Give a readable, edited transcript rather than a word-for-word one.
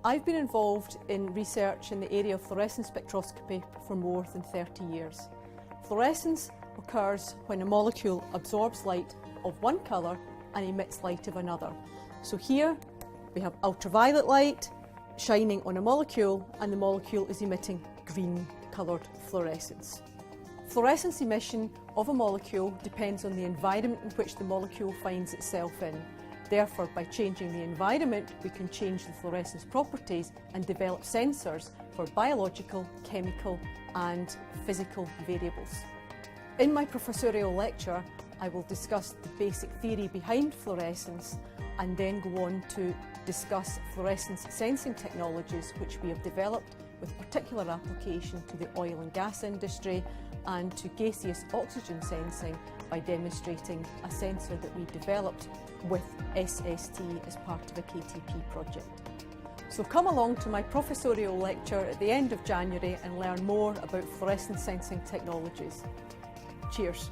I've been involved in research in the area of fluorescence spectroscopy for more than 30 years. Fluorescence occurs when a molecule absorbs light of one colour and emits light of another. So here we have ultraviolet light shining on a molecule, and the molecule is emitting green coloured fluorescence. Fluorescence emission of a molecule depends on the environment in which the molecule finds itself in. Therefore, by changing the environment, we can change the fluorescence properties and develop sensors for biological, chemical and physical variables. In my professorial lecture, I will discuss the basic theory behind fluorescence and then go on to discuss fluorescence sensing technologies which we have developed with particular application to the oil and gas industry and to gaseous oxygen sensing by demonstrating a sensor that we developed with SST as part of a KTP project. So come along to my professorial lecture at the end of January and learn more about fluorescence sensing technologies. Cheers.